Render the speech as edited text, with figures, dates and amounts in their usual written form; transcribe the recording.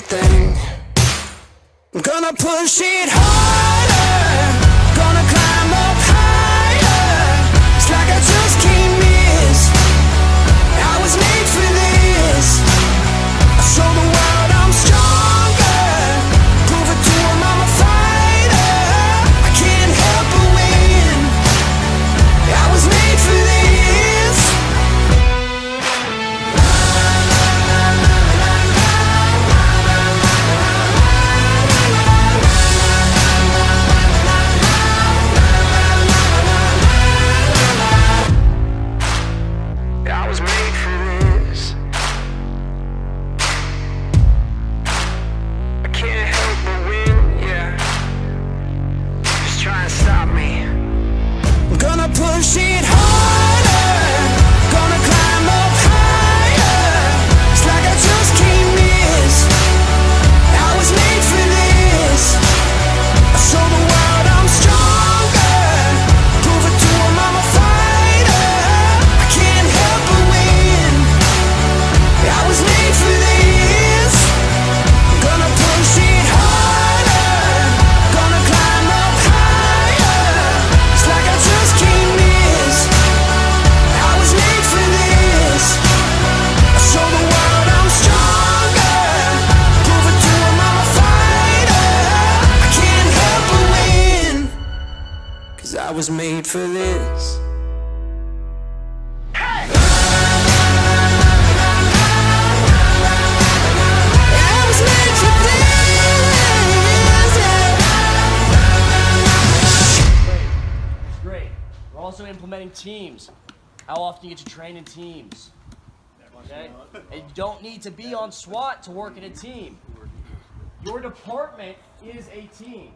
thing. I'm gonna push it harder, gonna climb up higher. It's like I just can't miss. I was made for this. I show the world I'm stronger, prove it to 'em I'm a fighter. I can't help but win. I was made for this. I was made for this. I can't help but win, yeah. Just try and stop me. I'm gonna push it harder, gonna climb up higher. It's like I just can't miss. I was made for this. I show the world I'm stronger, prove it to 'em I'm a fighter. I can't help but win. I was made for this. I'm gonna push it harder, gonna climb up higher. It's like I just can't miss. I was made for this. I show the world I'm stronger, prove it to 'em I'm a fighter. I can't help but win, 'cause I was made for this. I was made for this, yeah. Great. We're also implementing teams. How often you get to train in teams? Okay? And you don't need to be on SWAT to work in a team. Your department is a team.